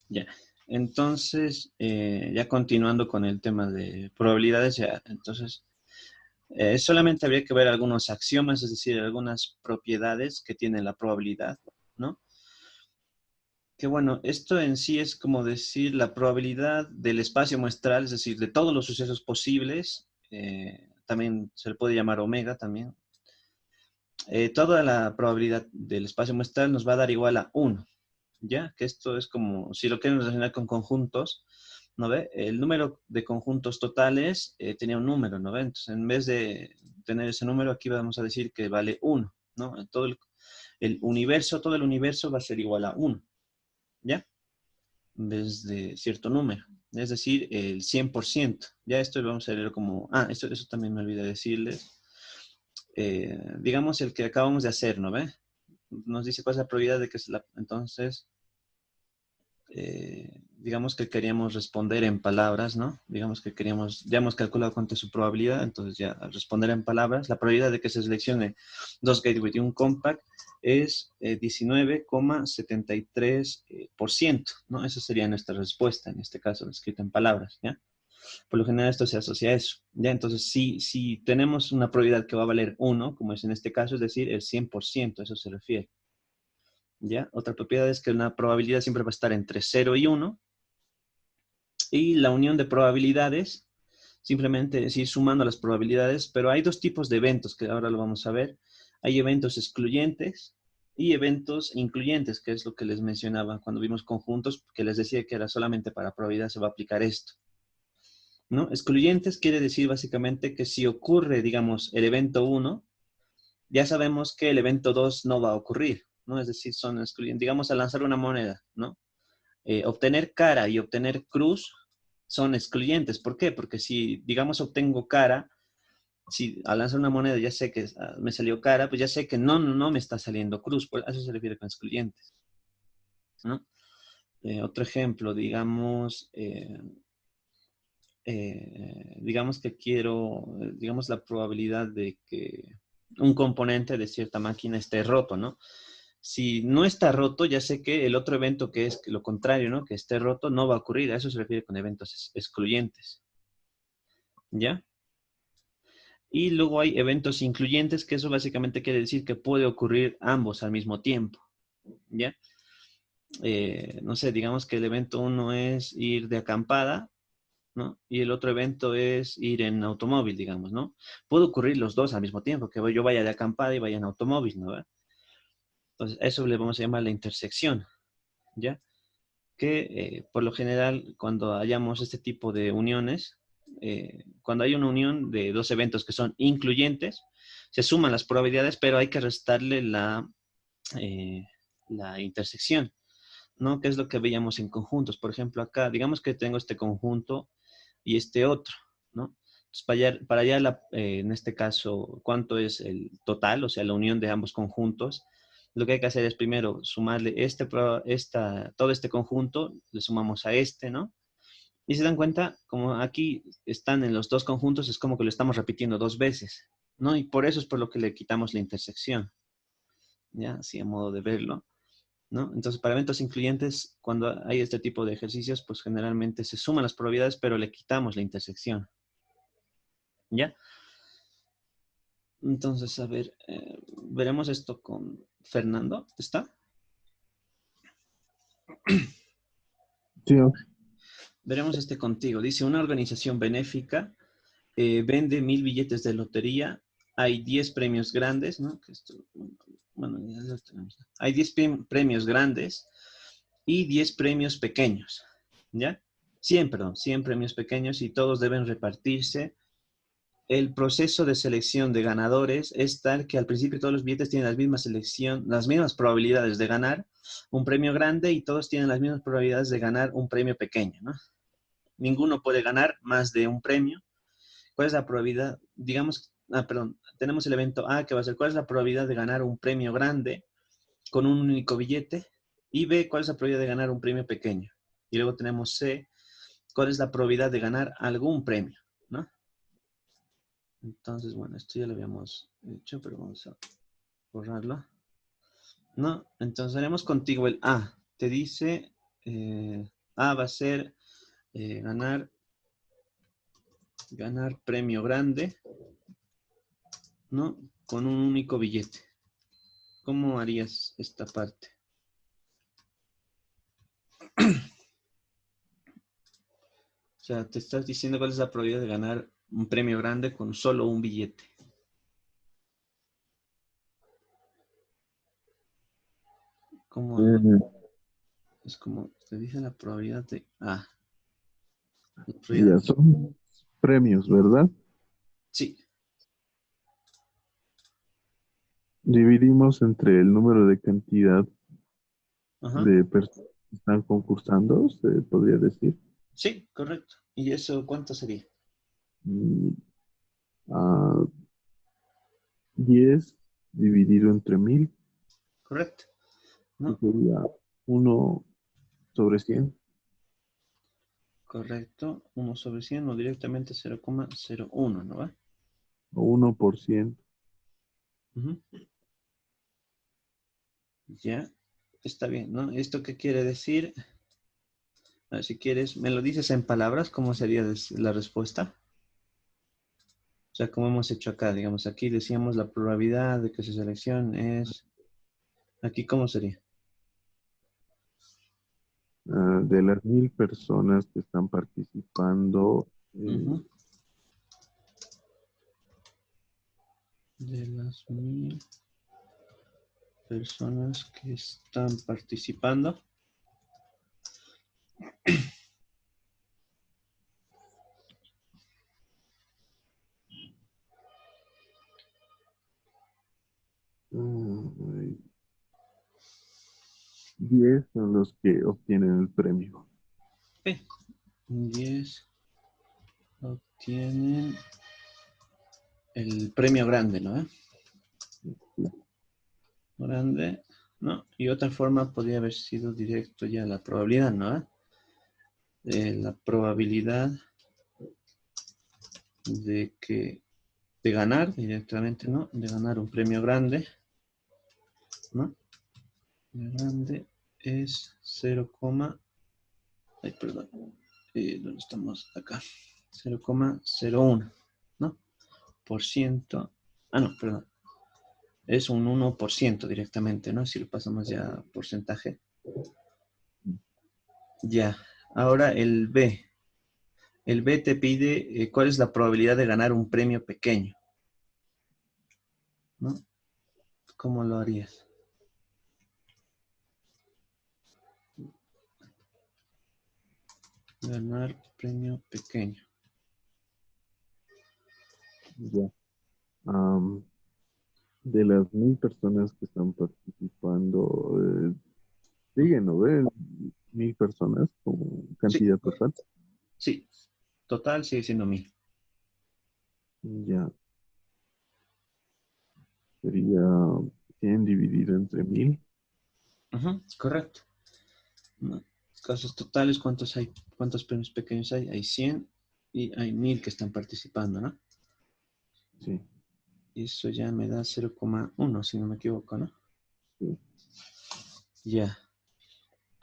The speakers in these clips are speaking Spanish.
Ya. Entonces, ya continuando con el tema de probabilidades, ya, entonces, solamente habría que ver algunos axiomas, es decir, algunas propiedades que tiene la probabilidad, ¿no? Que bueno, esto en sí es como decir la probabilidad del espacio muestral, es decir, de todos los sucesos posibles, también se le puede llamar omega también. Toda la probabilidad del espacio muestral nos va a dar igual a uno. ¿Ya? Que esto es como, si lo quieren relacionar con conjuntos, ¿no ve? El número de conjuntos totales tenía un número, ¿no ve? Entonces, en vez de tener ese número, aquí vamos a decir que vale uno, ¿no? Todo el universo, todo el universo va a ser igual a uno, ¿ya? En vez de cierto número. Es decir, el 100%. Ya esto lo vamos a leer como, eso también me olvidé decirles. Digamos el que acabamos de hacer, ¿no ve? Nos dice cuál es la probabilidad de que es la, entonces, digamos que queríamos responder en palabras, ¿no? Digamos que queríamos, ya hemos calculado cuánto es su probabilidad, entonces ya al responder en palabras, la probabilidad de que se seleccione dos gateway y un compact es 19,73%, ¿no? Esa sería nuestra respuesta, en este caso, escrita en palabras, ¿ya? Por lo general esto se asocia a eso, ¿ya? Entonces, si tenemos una probabilidad que va a valer uno, como es en este caso, es decir, el 100%, eso se refiere. ¿Ya? Otra propiedad es que una probabilidad siempre va a estar entre 0 y 1, y la unión de probabilidades, simplemente es ir sumando las probabilidades, pero hay dos tipos de eventos que ahora lo vamos a ver. Hay eventos excluyentes y eventos incluyentes, que es lo que les mencionaba cuando vimos conjuntos, que les decía que era solamente para probabilidad se va a aplicar esto, ¿no? Excluyentes quiere decir básicamente que si ocurre, digamos, el evento 1, ya sabemos que el evento 2 no va a ocurrir, ¿no? Es decir, son excluyentes. Digamos, al lanzar una moneda, ¿no? Obtener cara y obtener cruz son excluyentes. ¿Por qué? Porque si, digamos, obtengo cara, si al lanzar una moneda ya sé que me salió cara, pues ya sé que no me está saliendo cruz. Por eso se refiere con excluyentes, ¿no? Otro ejemplo, digamos que quiero, digamos, la probabilidad de que un componente de cierta máquina esté roto, ¿no? Si no está roto, ya sé que el otro evento que es lo contrario, ¿no? Que esté roto, no va a ocurrir. A eso se refiere con eventos excluyentes, ¿ya? Y luego hay eventos incluyentes, que eso básicamente quiere decir que puede ocurrir ambos al mismo tiempo, ¿ya? No sé, digamos que el evento uno es ir de acampada, ¿no? Y el otro evento es ir en automóvil, digamos, ¿no? Puede ocurrir los dos al mismo tiempo, que yo vaya de acampada y vaya en automóvil, ¿no? Entonces, eso le vamos a llamar la intersección, ¿ya? Que por lo general, cuando hayamos este tipo de uniones, cuando hay una unión de dos eventos que son incluyentes, se suman las probabilidades, pero hay que restarle eh, la intersección, ¿no? Que es lo que veíamos en conjuntos. Por ejemplo, acá, digamos que tengo este conjunto y este otro, ¿no? Entonces, en este caso, ¿cuánto es el total? O sea, la unión de ambos conjuntos. Lo que hay que hacer es primero sumarle todo este conjunto, le sumamos a este, ¿no? Y se dan cuenta, como aquí están en los dos conjuntos, es como que lo estamos repitiendo dos veces, ¿no? Y por eso es por lo que le quitamos la intersección, ¿ya? Así a modo de verlo, ¿no? Entonces, para eventos incluyentes, cuando hay este tipo de ejercicios, pues generalmente se suman las probabilidades, pero le quitamos la intersección, ¿ya? Entonces, a ver, veremos esto con Fernando, ¿está? Sí, ok. Veremos este contigo. Dice, una organización benéfica vende 1000 billetes de lotería, hay 10 premios grandes, ¿no? Bueno, ya lo tenemos. Hay 10 premios grandes y 10 premios pequeños, ¿ya? 100, perdón, 100 premios pequeños y todos deben repartirse. El proceso de selección de ganadores es tal que al principio todos los billetes tienen las mismas probabilidades de ganar un premio grande y todos tienen las mismas probabilidades de ganar un premio pequeño, ¿no? Ninguno puede ganar más de un premio. ¿Cuál es la probabilidad? Digamos, perdón, tenemos el evento A que va a ser cuál es la probabilidad de ganar un premio grande con un único billete, y B, cuál es la probabilidad de ganar un premio pequeño. Y luego tenemos C, cuál es la probabilidad de ganar algún premio, ¿no? Entonces, bueno, esto ya lo habíamos hecho, pero vamos a borrarlo. ¿No? Entonces haremos contigo el A. Te dice, A va a ser ganar premio grande, ¿no? Con un único billete. ¿Cómo harías esta parte? O sea, te estás diciendo cuál es la probabilidad de ganar un premio grande con solo un billete. ¿Cómo? Es como, te dice la probabilidad de... Ah, la probabilidad... Ya son premios, ¿verdad? Sí. Dividimos entre el número de cantidad Ajá. de personas que están concursando, se podría decir. Sí, correcto. ¿Y eso cuánto sería? Mm, a 10 dividido entre 1000, Correcto. que ¿No? sería 1/100. Correcto. 1/100 o directamente 0,01, ¿no va? O 1%. Ujú. Ya. Está bien, ¿no? ¿Esto qué quiere decir? A ver, si quieres, me lo dices en palabras, ¿cómo sería la respuesta? O sea, como hemos hecho acá, digamos, aquí decíamos la probabilidad de que su selección es... Aquí, ¿cómo sería? De las 1000 personas que están participando, Ujú. De las 1000 personas que están participando. mm, 10 son los que obtienen el premio. 10 obtienen el premio grande, ¿no? Sí. Grande, ¿no? Y otra forma podría haber sido directo ya la probabilidad, ¿no? La probabilidad de que de ganar directamente, ¿no? De ganar un premio grande, ¿no? Premio grande es 0, ay, perdón, ¿dónde estamos? Acá. 0,01, ¿no? Por ciento. Ah, no, perdón. Es un 1% directamente, ¿no? Si lo pasamos ya a porcentaje. Ya. Ahora el B. El B te pide cuál es la probabilidad de ganar un premio pequeño, ¿no? ¿Cómo lo harías? Ganar premio pequeño. Ya. Am, de las 1000 personas que están participando, siguen, ¿no ven? 1000 personas como Sí, cantidad total. sí. Total sigue siendo 1000. Ya, sería 100 dividido entre 1000. Ujú, correcto. ¿No? Casos totales, ¿cuántos hay? ¿Cuántos premios pequeños hay? Hay 100 y hay 1000 que están participando, ¿no? Sí, Y eso ya me da 0,1, si no me equivoco, ¿no? sí. Ya.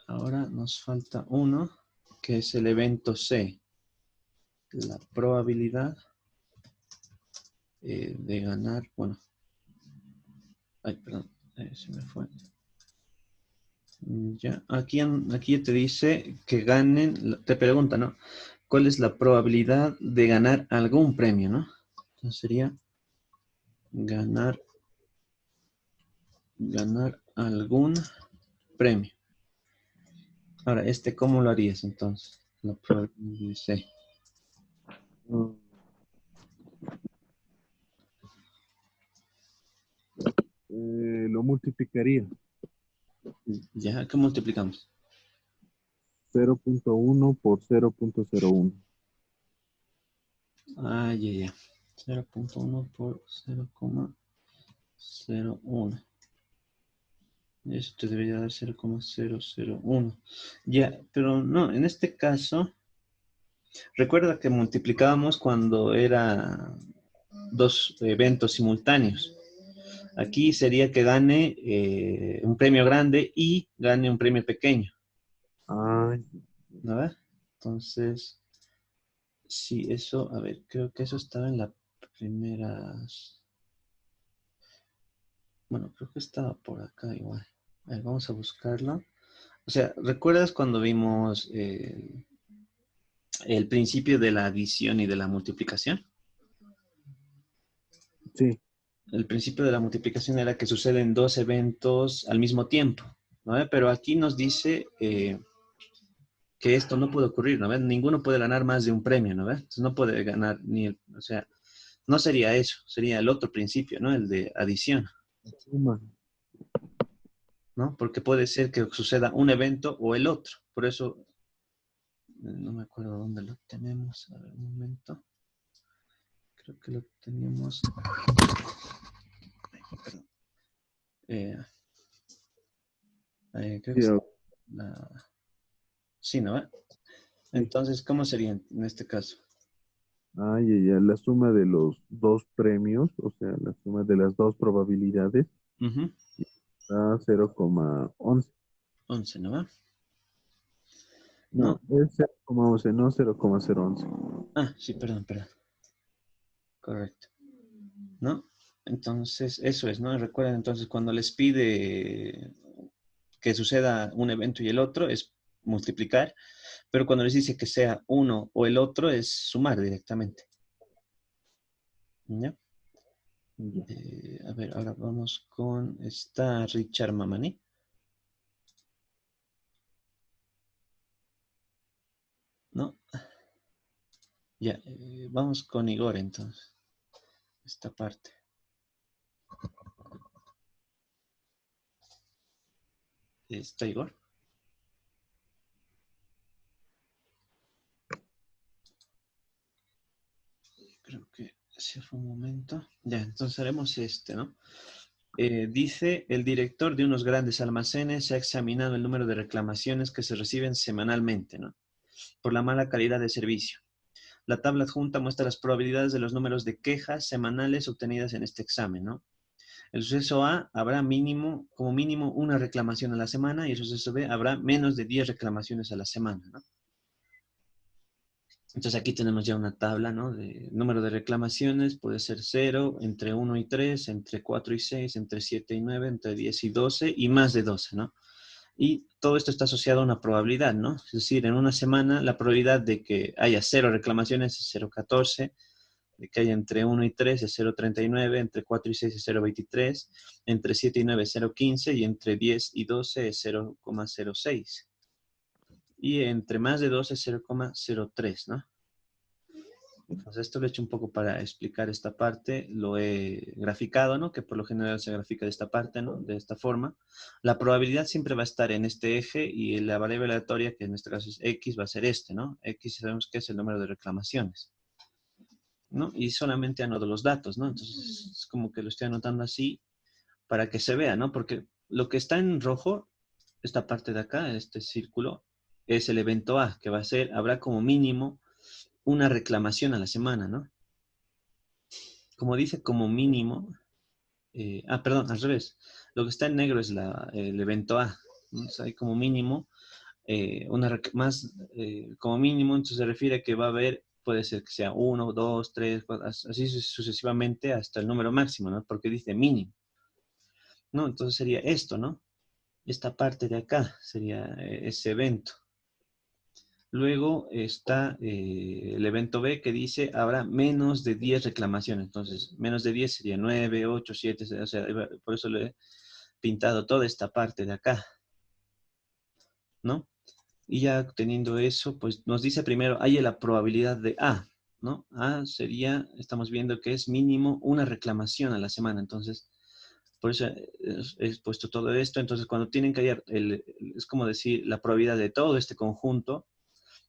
Ahora nos falta uno, que es el evento C. La probabilidad de ganar, bueno, ay, perdón, se me fue. Ya, aquí te dice que ganen, te pregunta, ¿no? ¿Cuál es la probabilidad de ganar algún premio, ¿no? Entonces sería ganar, ganar algún premio. Ahora, ¿cómo lo harías entonces? La probabilidad C. Mm, lo multiplicaría. Ya, ¿qué multiplicamos? 0,1 por 0,01. Ah, ya. 0,1 por 0,01. Esto debería dar 0,001. Ya, pero no, en este caso, recuerda que multiplicábamos cuando era dos eventos simultáneos. Aquí sería que gane un premio grande y gane un premio pequeño. Ah, A ver, entonces, sí, eso, a ver, creo que eso estaba en las primeras, bueno, creo que estaba por acá igual. A ver, vamos a buscarlo. O sea, ¿recuerdas cuando vimos el principio de la adición y de la multiplicación? Sí, El principio de la multiplicación era que suceden dos eventos al mismo tiempo, ¿no? Pero aquí nos dice que esto no puede ocurrir, ¿no ves? Ninguno puede ganar más de un premio, ¿no ves? Entonces no puede ganar ni el, o sea, no sería eso, sería el otro principio, ¿no? El de adición, suma. ¿no? Porque puede ser que suceda un evento o el otro. Por eso, no me acuerdo dónde lo tenemos. A ver, un momento. Creo que lo teníamos. Perdón. Eh, creo que Sí, es la... Sí, ¿no? sí. Entonces, ¿cómo sería en este caso? Ah, ya, la suma de los dos premios, o sea, la suma de las dos probabilidades, Ujú. da 0,11. 11, ¿no? No, No. es 0,11, no 0,011. Ah, sí, perdón, perdón. Correcto. ¿No? Entonces, eso es, ¿no? Recuerden, entonces, cuando les pide que suceda un evento y el otro, es multiplicar, pero cuando les dice que sea uno o el otro, es sumar directamente. ¿Ya? Ya. A ver, ahora vamos con, está Richard Mamani. ¿No? Ya, vamos con Igor entonces, esta parte. ¿Está Igor? Creo que se fue un momento. Ya, entonces haremos este, ¿no? Dice, el director de unos grandes almacenes ha examinado el número de reclamaciones que se reciben semanalmente, ¿no? Por la mala calidad de servicio. La tabla adjunta muestra las probabilidades de los números de quejas semanales obtenidas en este examen, ¿no? El suceso A habrá mínimo, como mínimo una reclamación a la semana y el suceso B habrá menos de 10 reclamaciones a la semana, ¿no? Entonces aquí tenemos ya una tabla, ¿no? De número de reclamaciones, puede ser 0, entre 1 y 3, entre 4 y 6, entre 7 y 9, entre 10 y 12 y más de 12, ¿no? Y todo esto está asociado a una probabilidad, ¿no? Es decir, en una semana la probabilidad de que haya 0 reclamaciones es 0,14, de que haya entre 1 y 3 es 0,39, entre 4 y 6 es 0,23, entre 7 y 9 es 0,15 y entre 10 y 12 es 0,06. Y entre más de 12 es 0,03, ¿no? Entonces, esto lo he hecho un poco para explicar esta parte, lo he graficado, ¿no? Que por lo general se grafica de esta parte, ¿no? De esta forma. La probabilidad siempre va a estar en este eje y la variable aleatoria, que en este caso es X, va a ser este, ¿no? X sabemos que es el número de reclamaciones, ¿no? Y solamente anoto los datos, ¿no? Entonces, es como que lo estoy anotando así para que se vea, ¿no? Porque lo que está en rojo, esta parte de acá, este círculo, es el evento A, que va a ser, habrá como mínimo una reclamación a la semana, ¿no? Como dice como mínimo, perdón, al revés. Lo que está en negro es el evento A, ¿no? Entonces, hay como mínimo, como mínimo, entonces se refiere a que va a haber, puede ser que sea uno, dos, tres, así sucesivamente hasta el número máximo, ¿no? Porque dice mínimo, ¿no? Entonces sería esto, ¿no? Esta parte de acá sería ese evento. Luego está el evento B que dice habrá menos de 10 reclamaciones. Entonces, menos de 10 sería 9, 8, 7, o sea, por eso le he pintado toda esta parte de acá, ¿no? Y ya teniendo eso, pues nos dice primero, hay la probabilidad de A, ¿no? A sería, estamos viendo que es mínimo una reclamación a la semana. Entonces, por eso he puesto todo esto. Entonces, cuando tienen que hallar, es como decir, la probabilidad de todo este conjunto,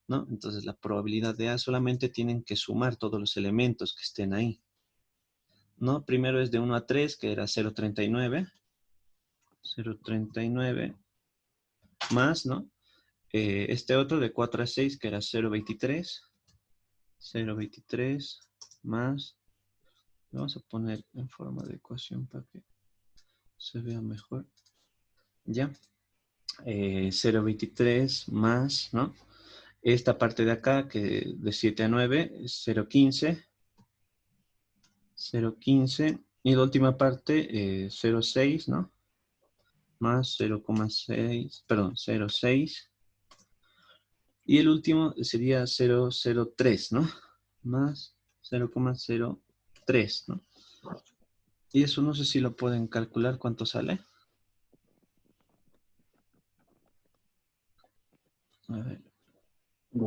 ¿no? Entonces la probabilidad de A solamente tienen que sumar todos los elementos que estén ahí, ¿no? Primero es de 1 a 3, que era 0,39, 0,39 más, ¿no? Este otro de 4 a 6, que era 0,23, 0,23 más, lo vamos a poner en forma de ecuación para que se vea mejor, ¿ya? 0,23 más, ¿no? esta parte de acá, que de 7 a 9, es 0,15. 0,15. Y la última parte, 0,6, ¿no? Más 0,6, perdón, 0,6. Y el último sería 0,03, ¿no? Más 0,03, ¿no? Y eso no sé si lo pueden calcular cuánto sale. A ver. No,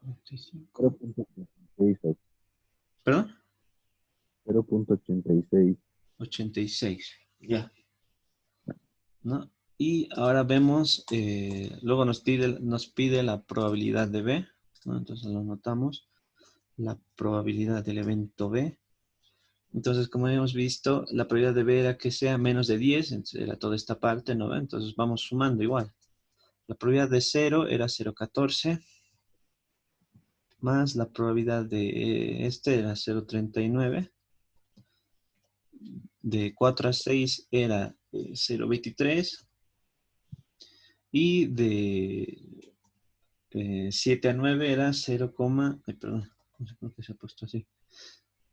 45. 0.86, ¿Perdón? 0.86. 86. Ya. ¿No? Y ahora vemos, luego nos pide la probabilidad de B, ¿no? Entonces lo notamos, la probabilidad del evento B. Entonces, como hemos visto, la probabilidad de B era que sea menos de 10, entonces era toda esta parte, ¿no? Entonces vamos sumando igual. La probabilidad de 0 era 0,14, más la probabilidad de este era 0,39, de 4 a 6 era 0,23, y de 7 a 9 era 0, ay, perdón, no sé por qué se ha puesto así,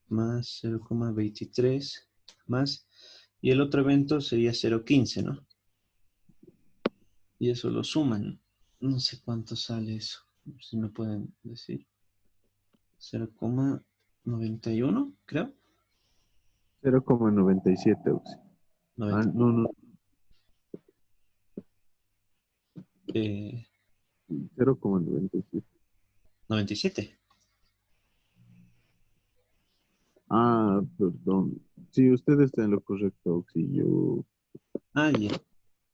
más 0,23, más, y el otro evento sería 0,15, ¿no? Y eso lo suman. No sé cuánto sale eso. Si me pueden decir. 0,91, creo. 0.97, Oxy. Ah, 90, no, no, eh, 0.97. 97. Ah, perdón. Sí, usted está en lo correcto, Oxy. Yo. Ah, ya.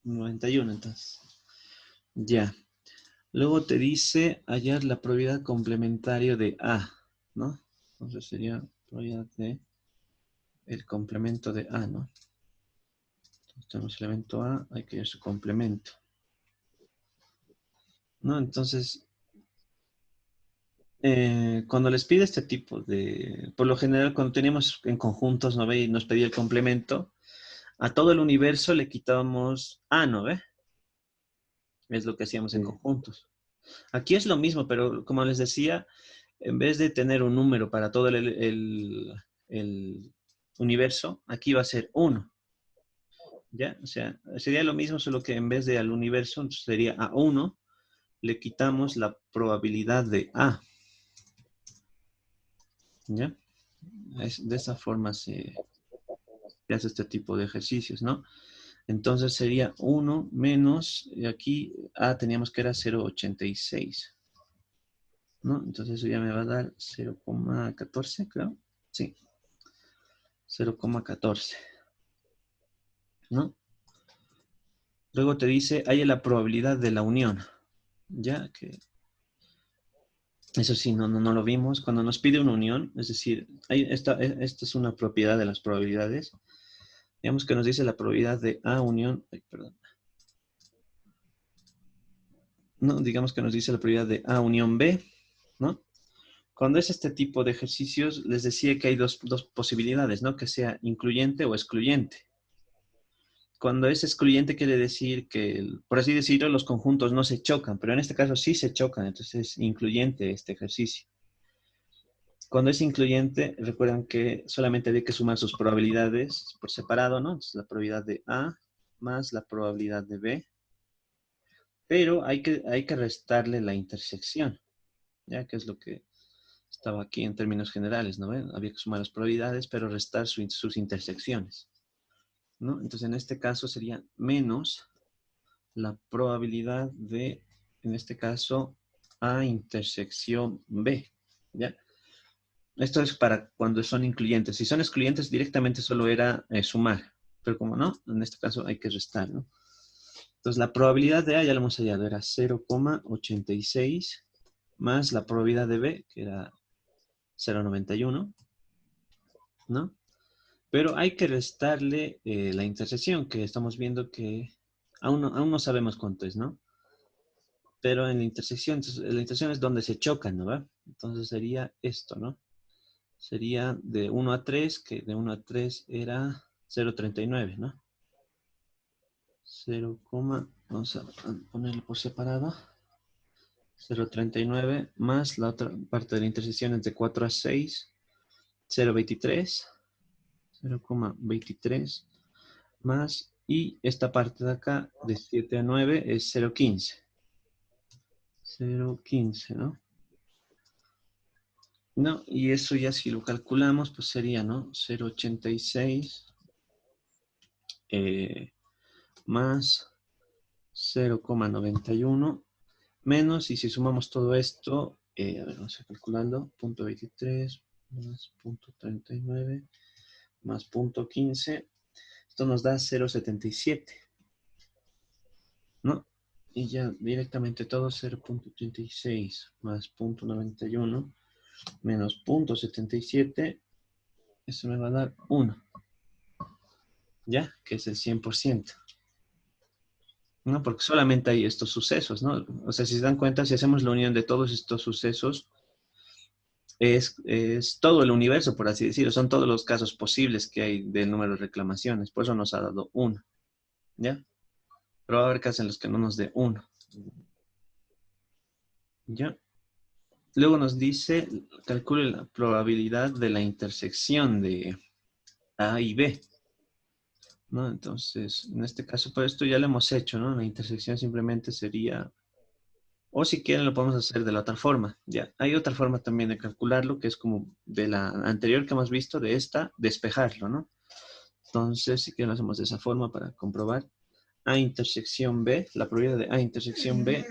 91 entonces. Ya. Luego te dice hallar la probabilidad complementaria de A, ¿no? Entonces sería probabilidad de el complemento de A, ¿no? Entonces tenemos el elemento A, hay que ver su complemento, ¿no? Entonces, cuando les pide este tipo de, por lo general, cuando teníamos en conjuntos, ¿no ve? Y nos pedía el complemento, a todo el universo le quitábamos A, ¿no ve? Es lo que hacíamos en Sí. conjuntos. Aquí es lo mismo, pero como les decía, en vez de tener un número para todo el universo, aquí va a ser 1, ¿ya? O sea, sería lo mismo, solo que en vez de al universo, entonces sería a 1, le quitamos la probabilidad de A, ¿ya? De esa forma se hace este tipo de ejercicios, ¿no? Entonces sería 1 menos, y aquí A teníamos que era 0,86, ¿no? Entonces eso ya me va a dar 0,14, creo. Sí, 0,14, ¿no? Luego te dice, hay la probabilidad de la unión, ya que eso sí, no lo vimos. Cuando nos pide una unión, es decir, esta es una propiedad de las probabilidades. Digamos que nos dice la probabilidad de A unión, ay, perdón. No, digamos que nos dice la probabilidad de A unión B, ¿no? Cuando es este tipo de ejercicios, les decía que hay dos posibilidades, ¿no? Que sea incluyente o excluyente. Cuando es excluyente quiere decir que, por así decirlo, los conjuntos no se chocan, pero en este caso sí se chocan, entonces es incluyente este ejercicio. Cuando es incluyente, recuerdan que solamente hay que sumar sus probabilidades por separado, ¿no? Entonces la probabilidad de A más la probabilidad de B, pero hay que restarle la intersección, ¿ya? Que es lo que estaba aquí en términos generales, ¿no? Había que sumar las probabilidades, pero restar sus intersecciones, ¿no? Entonces en este caso sería menos la probabilidad de, en este caso, A intersección B, ¿ya? Esto es para cuando son incluyentes. Si son excluyentes, directamente solo era sumar, pero como no, en este caso hay que restar, ¿no? Entonces la probabilidad de A ya lo hemos hallado, era 0,86 más la probabilidad de B, que era 0,91, ¿no? Pero hay que restarle la intersección, que estamos viendo que aún no sabemos cuánto es, ¿no? Pero en la intersección, entonces, la intersección es donde se chocan, ¿no? ¿Va? Entonces sería esto, ¿no? Sería de 1 a 3, que de 1 a 3 era 0,39, ¿no? 0, vamos a ponerlo por separado. 0,39 más la otra parte de la intersección es de 4 a 6, 0,23, 0,23 más, y esta parte de acá de 7 a 9 es 0,15. 0,15, ¿no? No, y eso ya si lo calculamos, pues sería, ¿no? 0,86 más 0,91 menos, y si sumamos todo esto, a ver, vamos a calculando, 0,23 más 0,39 más 0,15, esto nos da 0,77, ¿no? Y ya directamente todo 0,86 más 0,91 menos 0,77, eso me va a dar 1, ¿ya? Que es el 100%, ¿no? Porque solamente hay estos sucesos, ¿no? O sea, si se dan cuenta, si hacemos la unión de todos estos sucesos, es todo el universo, por así decirlo, son todos los casos posibles que hay del número de reclamaciones, por eso nos ha dado 1, ¿ya? Pero va a haber casos en los que no nos dé 1, ¿ya? Luego nos dice, calcule la probabilidad de la intersección de A y B, ¿no? Entonces, en este caso, por esto ya lo hemos hecho, ¿no? La intersección simplemente sería, o si quieren lo podemos hacer de la otra forma, ¿ya? Hay otra forma también de calcularlo, que es como de la anterior que hemos visto, de esta, despejarlo, ¿no? Entonces, si quieren lo hacemos de esa forma para comprobar. A intersección B, la probabilidad de A intersección B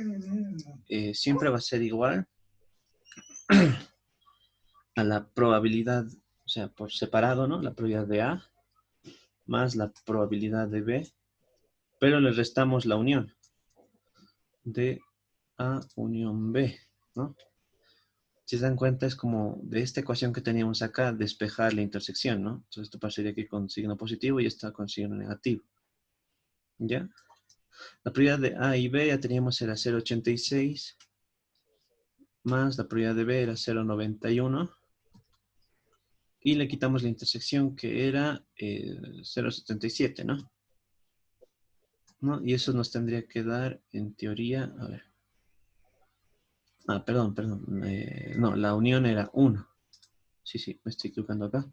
siempre va a ser igual a la probabilidad, o sea, por separado, ¿no? La probabilidad de A más la probabilidad de B, pero le restamos la unión de A unión B, ¿no? Si se dan cuenta, es como de esta ecuación que teníamos acá, despejar la intersección, ¿no? Entonces esto pasaría aquí con signo positivo y esta con signo negativo, ¿ya? La probabilidad de A y B ya teníamos era 0,86 más la probabilidad de B era 0,91 y le quitamos la intersección que era 0,77, ¿no? ¿no? Y eso nos tendría que dar, en teoría, a ver. Ah, perdón. No, la unión era 1. Sí, me estoy equivocando acá.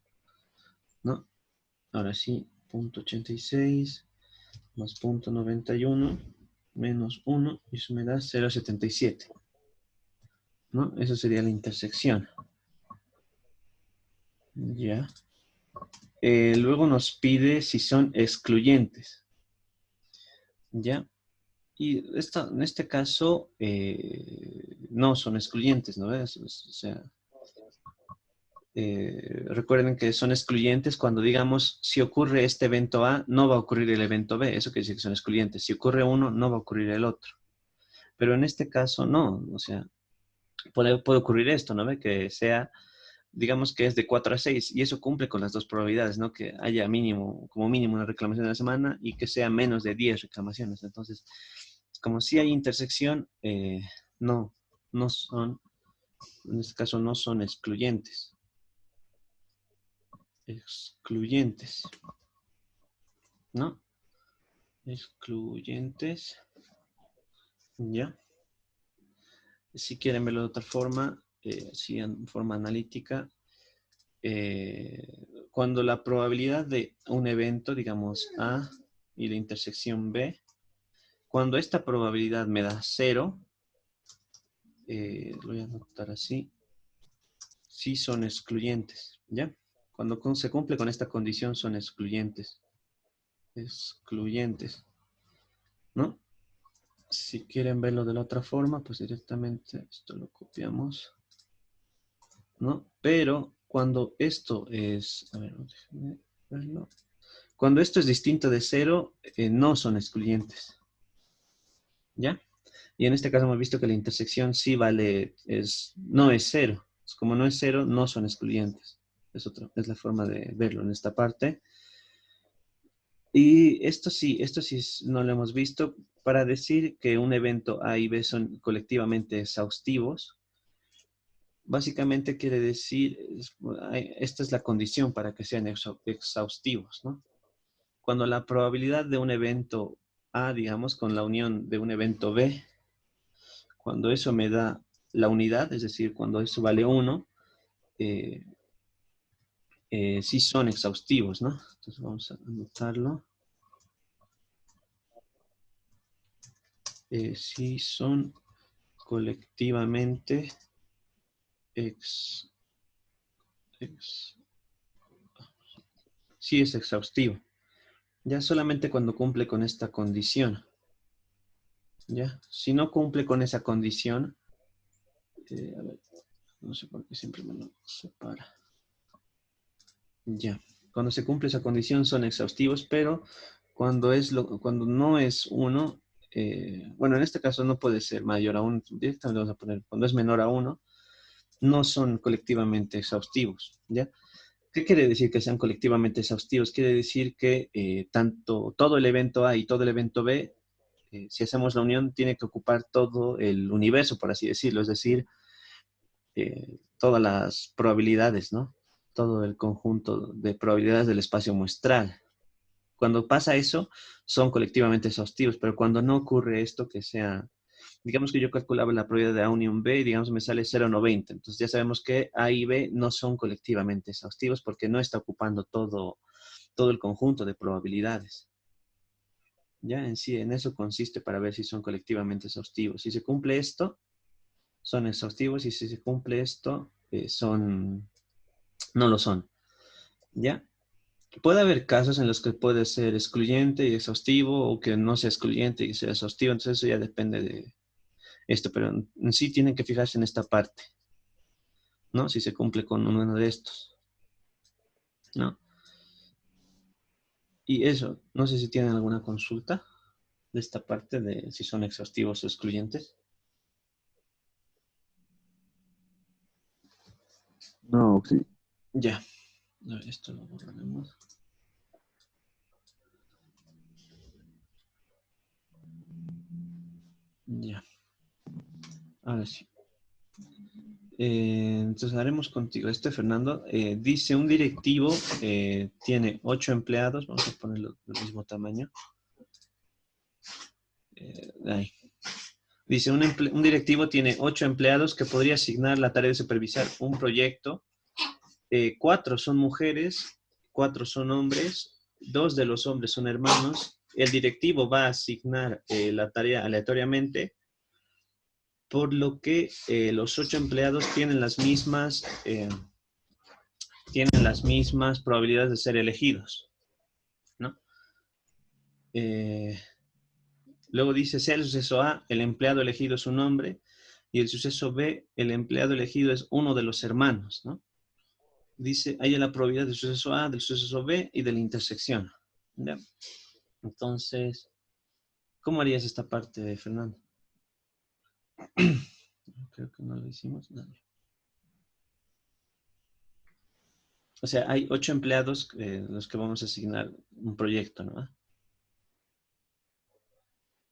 ¿No? Ahora sí, 0,86 más 0,91 menos 1, y eso me da 0,77. ¿No? Eso sería la intersección. Ya. Luego nos pide si son excluyentes. ¿Ya? Y esto, en este caso, no son excluyentes, ¿no ves? O sea, recuerden que son excluyentes cuando digamos, si ocurre este evento A, no va a ocurrir el evento B. Eso quiere decir que son excluyentes. Si ocurre uno, no va a ocurrir el otro. Pero en este caso, no. O sea, puede ocurrir esto, ¿no? ¿Ve? Que sea, digamos que es de 4 a 6 y eso cumple con las dos probabilidades, ¿no? Que haya mínimo, como mínimo una reclamación a la semana y que sea menos de 10 reclamaciones. Entonces, como si hay intersección, no, no son, en este caso no son excluyentes. Excluyentes, ¿no? Excluyentes, ¿ya? Si quieren verlo de otra forma, si en forma analítica, cuando la probabilidad de un evento, digamos A y la intersección B, cuando esta probabilidad me da 0, lo voy a anotar así, sí son excluyentes, ¿ya? Cuando se cumple con esta condición son excluyentes. Excluyentes, ¿no? Si quieren verlo de la otra forma, pues directamente esto lo copiamos, ¿no? Pero cuando esto es, a ver, déjenme verlo. Cuando esto es distinto de 0, no son excluyentes, ¿ya? Y en este caso hemos visto que la intersección sí vale, no es 0. Como no es 0, no son excluyentes. Es la forma de verlo en esta parte. Y esto sí no lo hemos visto. Para decir que un evento A y B son colectivamente exhaustivos, básicamente quiere decir, esta es la condición para que sean exhaustivos, ¿no? Cuando la probabilidad de un evento A, digamos, con la unión de un evento B, cuando eso me da la unidad, es decir, cuando eso vale 1, sí son exhaustivos, ¿no? Entonces vamos a anotarlo. Sí son colectivamente sí es exhaustivo. Ya solamente cuando cumple con esta condición. ¿Ya? Si no cumple con esa condición, a ver, no sé por qué siempre me lo separa. Ya. Cuando se cumple esa condición son exhaustivos, pero cuando no es 1, bueno, en este caso no puede ser mayor a 1, directamente vamos a poner, cuando es menor a 1, no son colectivamente exhaustivos, ¿ya? ¿Qué quiere decir que sean colectivamente exhaustivos? Quiere decir que tanto todo el evento A y todo el evento B, si hacemos la unión, tiene que ocupar todo el universo, por así decirlo, es decir, todas las probabilidades, ¿no? Todo el conjunto de probabilidades del espacio muestral. Cuando pasa eso, son colectivamente exhaustivos, pero cuando no ocurre esto, que sea, digamos que yo calculaba la probabilidad de A unión B y digamos me sale 0,90, entonces ya sabemos que A y B no son colectivamente exhaustivos porque no está ocupando todo el conjunto de probabilidades. Ya en sí, en eso consiste para ver si son colectivamente exhaustivos. Si se cumple esto, son exhaustivos y si se cumple esto, no lo son. ¿Ya? Puede haber casos en los que puede ser excluyente y exhaustivo o que no sea excluyente y sea exhaustivo, entonces eso ya depende de esto, pero en sí tienen que fijarse en esta parte, ¿no? Si se cumple con uno de estos, ¿no? Y eso, no sé si tienen alguna consulta de esta parte de si son exhaustivos o excluyentes. No, sí. Ya, a ver, esto lo borraremos. Ya, ahora sí. Entonces haremos contigo este, Fernando. Dice un directivo tiene 8 empleados, vamos a ponerlo del mismo tamaño. Ahí. Dice un directivo tiene 8 empleados que podría asignar la tarea de supervisar un proyecto. 4 son mujeres, 4 son hombres, 2 de los hombres son hermanos. El directivo va a asignar la tarea aleatoriamente, por lo que los 8 empleados tienen las mismas probabilidades de ser elegidos, ¿no? Luego dice, sea el suceso A, el empleado elegido es un hombre, y el suceso B, el empleado elegido es uno de los hermanos, ¿no? Dice, hay la probabilidad del suceso A, del suceso B y de la intersección. ¿Ya? Entonces, ¿cómo harías esta parte, Fernando? Creo que no lo hicimos. No. O sea, hay 8 empleados los que vamos a asignar un proyecto, ¿no?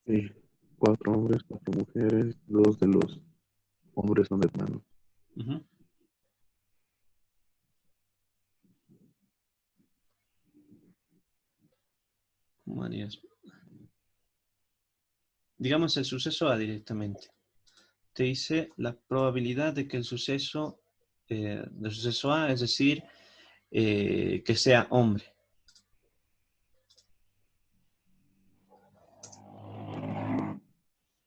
Sí. 4 hombres, 4 mujeres, 2 de los hombres son hermanos. Uh-huh. ¿Cómo harías? Digamos el suceso A directamente. Te dice la probabilidad de que el suceso, del suceso A, es decir, que sea hombre.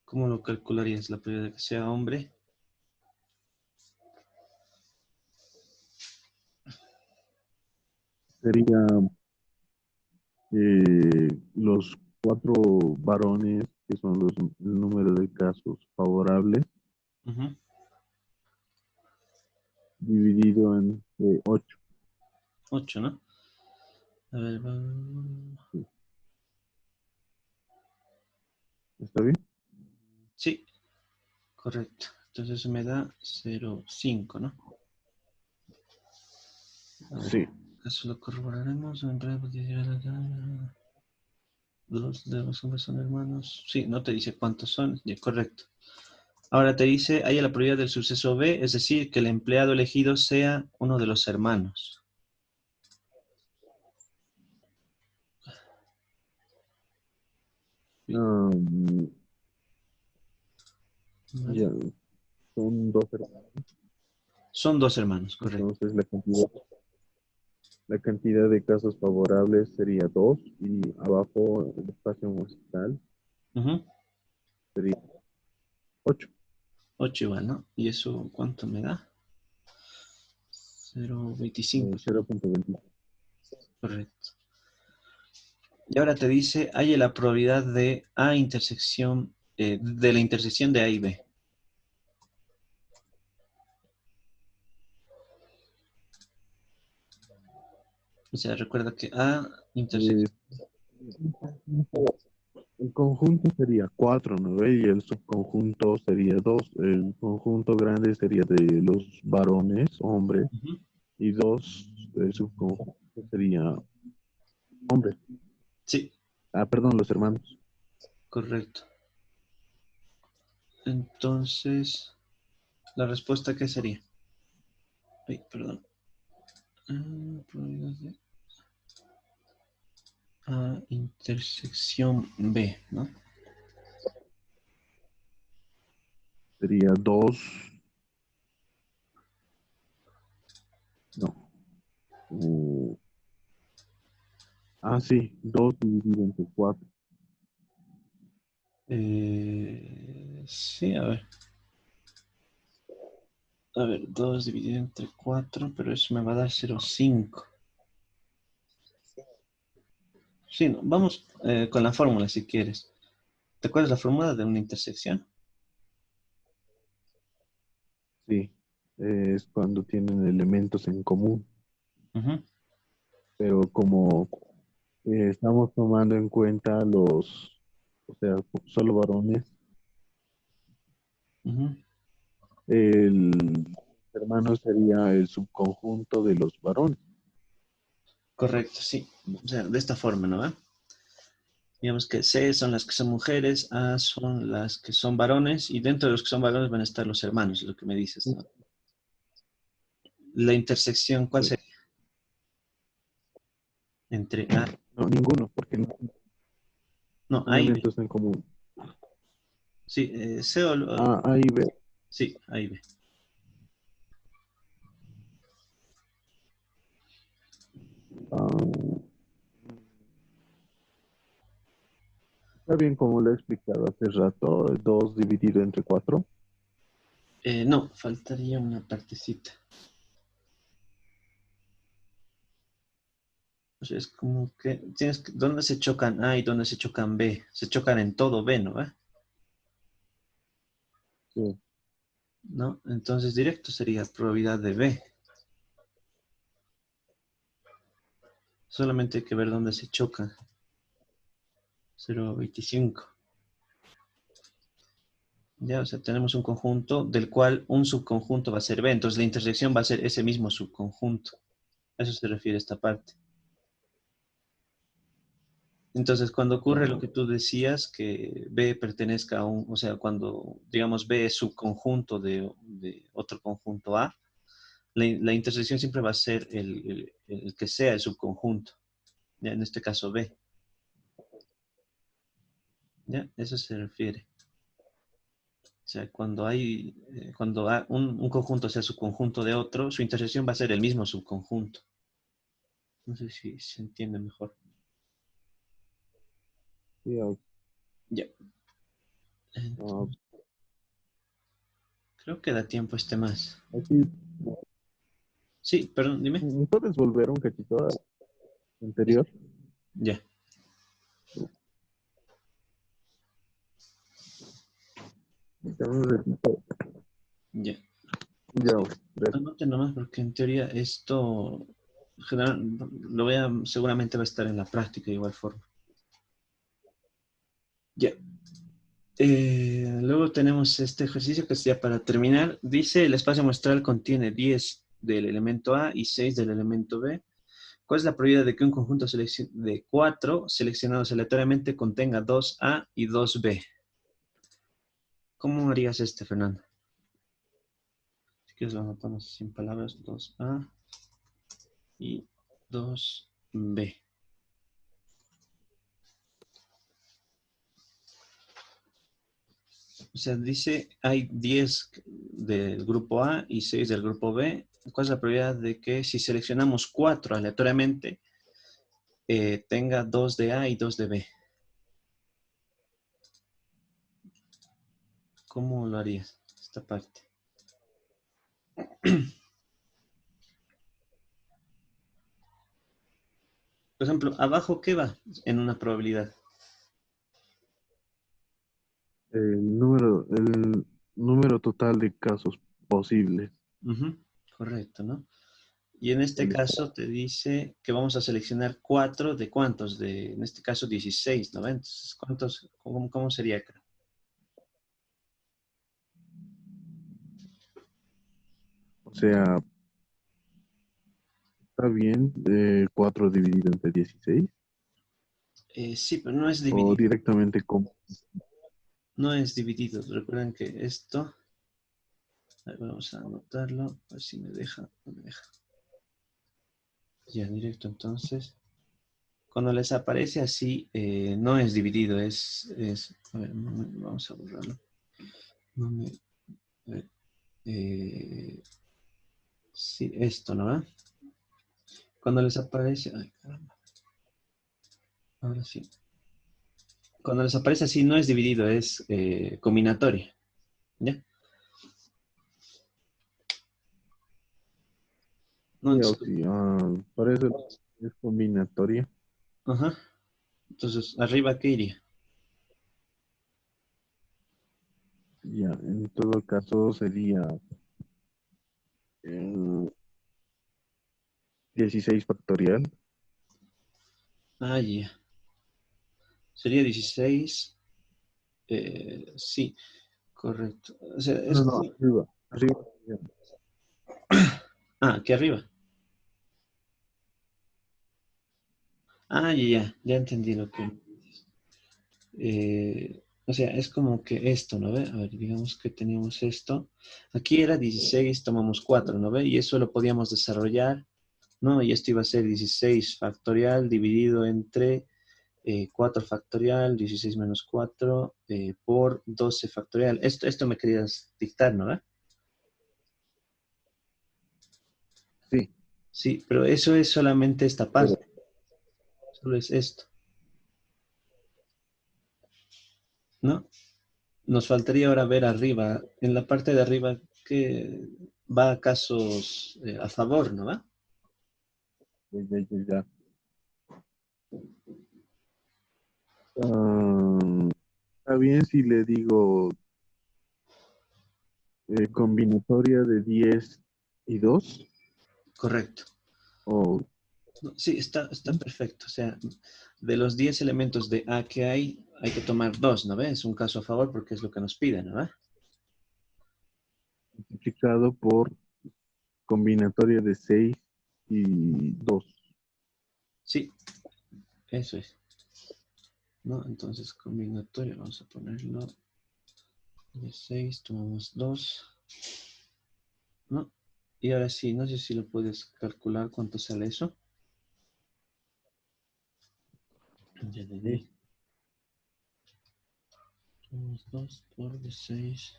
¿Cómo lo calcularías la probabilidad de que sea hombre? Sería los 4 varones, que son el número de casos favorables, Uh-huh. dividido entre 8. 8, ¿no? A ver, ¿Está bien? sí, correcto. Entonces eso me da 0,5, ¿no? A ver, Sí. eso lo corroboraremos. Dos de los hombres son hermanos. Sí, no te dice cuántos son. Ya, correcto. Ahora te dice, hay la probabilidad del suceso B, es decir, que el empleado elegido sea uno de los hermanos. Um, Vale. ya, son dos hermanos. Son dos hermanos, correcto. Entonces la cantidad de casos favorables sería 2 y abajo el espacio musical Ujú. sería 8. 8 igual, ¿no? ¿Y eso cuánto me da? 0,25, 0.20. correcto. Y ahora te dice, hay la probabilidad de A intersección, de la intersección de A y B. O sea, recuerda que A intersección. El conjunto sería 4, ¿no ve? Y el subconjunto sería 2. El conjunto grande sería de los varones, hombres, Ujú. y 2, el subconjunto sería hombres. Sí, Ah, perdón, los hermanos. correcto. Entonces, ¿la respuesta qué sería? Ay, perdón. Probabilidad de A intersección B, ¿no? Sería 2, no. uh, sí, 2 dividido entre 4. Sí, a ver. A ver, 2 dividido entre 4, pero eso me va a dar 0,5. Sí, no, vamos con la fórmula si quieres. ¿Te acuerdas la fórmula de una intersección? Sí, es cuando tienen elementos en común. Ujú, Pero como estamos tomando en cuenta o sea, solo varones, ujú. el hermano sería el subconjunto de los varones. Correcto, sí. O sea, de esta forma, ¿no va? Digamos que C son las que son mujeres, A son las que son varones, y dentro de los que son varones van a estar los hermanos, lo que me dices, ¿no? La intersección, ¿cuál Sí. sería? Entre A, No, ninguno, porque no hay no, A y B. elementos en común. Sí, C o, A y B. sí, A y B. Ah, está bien como lo he explicado hace rato, 2 dividido entre 4. No, faltaría una partecita. O sea, es como que tienes que, ¿dónde se chocan A y dónde se chocan B? Se chocan en todo B, ¿no va? Sí. ¿No? Entonces directo sería probabilidad de B. Solamente hay que ver dónde se chocan. 0,25. Ya, o sea, tenemos un conjunto del cual un subconjunto va a ser B. Entonces la intersección va a ser ese mismo subconjunto. A eso se refiere esta parte. Entonces, cuando ocurre lo Ah, que tú decías, que B pertenezca a un, o sea, cuando, digamos, B es subconjunto de otro conjunto A, la intersección siempre va a ser el que sea el subconjunto. Ya, en este caso B. ¿Ya? Eso se refiere. O sea, cuando hay, cuando un conjunto sea subconjunto de otro, su intersección va a ser el mismo subconjunto. No sé si se entiende mejor. sí, Ya. ah, Creo que da tiempo este más. aquí, Sí, perdón, dime. ¿puedes volver un cachito al Es- anterior? Ya, Dame un ratito. ya. Ya, Sí, anoten nomás porque en teoría esto lo voy a, seguramente va a estar en la práctica de igual forma. Ya. Luego tenemos este ejercicio que es ya para terminar. Dice, el espacio muestral contiene 10 del elemento A y 6 del elemento B. ¿Cuál es la probabilidad de que un conjunto de 4 seleccionados aleatoriamente contenga 2A y 2B? ¿Cómo harías este, Fernando? Si quieres lo anotamos sin palabras, 2A y 2B. O sea, dice, hay 10 del grupo A y 6 del grupo B. ¿Cuál es la probabilidad de que si seleccionamos 4 aleatoriamente, tenga 2 de A y 2 de B? ¿Cómo lo harías esta parte? Por ejemplo, abajo, ¿qué va en una probabilidad? El número total de casos posibles. Ujú, correcto, ¿no? Y en este El est- caso te dice que vamos a seleccionar 4 de cuántos, en este caso 16, ¿no? Entonces, ¿cuántos, cómo sería acá? o sea, está bien 4 dividido entre 16 Sí, pero no es o dividido, directamente con... no es dividido. Recuerden que esto, a ver, vamos a anotarlo, a ver si me deja, no me deja. Ya, directo, entonces. Cuando les aparece así, no es dividido, a ver, vamos a borrarlo. No me, a ver, eh, sí, esto, ¿no? Cuando les aparece, ay, caramba, ahora sí. Cuando les aparece así, no es dividido, es combinatorio. ¿Ya? No, Sí, entonces, sí, por eso es combinatoria. ajá. Entonces, arriba, ¿qué iría? Ya, en todo caso sería eh, 16 factorial. Ah, ya. Sería 16. Sí, correcto. O sea, No, no, arriba. Arriba. aquí arriba. Ah, ya entendí lo que dices. O sea, es como que esto, ¿no ve? A ver, digamos que teníamos esto. Aquí era 16, tomamos 4, ¿no ve? Y eso lo podíamos desarrollar, ¿no? Y esto iba a ser 16 factorial dividido entre 4 factorial, 16 menos 4 por 12 factorial. Esto me querías dictar, ¿no ve? Sí, Sí, pero eso es solamente esta pero parte, solo es esto, ¿no? Nos faltaría ahora ver arriba, en la parte de arriba, que va a casos a favor, ¿no va? ya. Ah, está bien si le digo combinatoria de 10 y 2 Correcto. o No, sí, está perfecto. O sea, de los 10 elementos de A que hay que tomar dos, ¿no ves? Es un caso a favor porque es lo que nos piden, ¿no va? multiplicado por combinatoria de 6 y 2. Sí, eso es, ¿no? Entonces, combinatoria, vamos a ponerlo de 6, tomamos 2, ¿no? Y ahora sí, no sé si lo puedes calcular cuánto sale eso. Ya le di. Sí. Tomamos 2 por 6.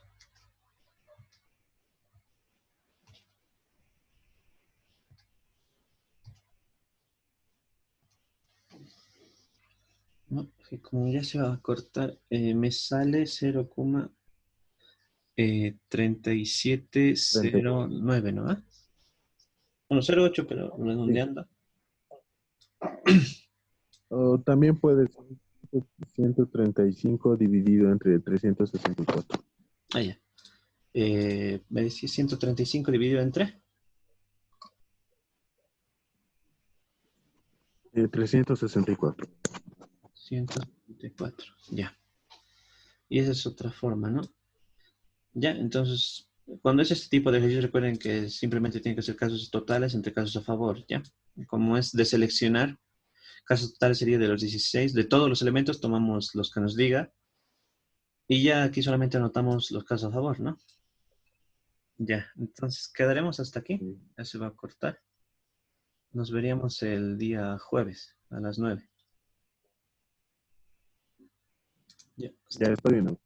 No, que como ya se va a cortar, me sale 30. 0,3709, ¿no? Bueno, 0,8, pero Sí. redondeando. O también puede ser 135 dividido entre 364. Ah, ya. Me decía 135 dividido entre 364. 174. Ya. Y esa es otra forma, ¿no? Ya, entonces, cuando es este tipo de ejercicios, recuerden que simplemente tienen que ser casos totales entre casos a favor, ¿ya? Como es de seleccionar, casos totales sería de los 16, de todos los elementos tomamos los que nos diga, y ya aquí solamente anotamos los casos a favor, ¿no? Ya, entonces quedaremos hasta aquí. Sí. Ya se va a cortar. Nos veríamos el día jueves a las 9. Ya, Ya está bien.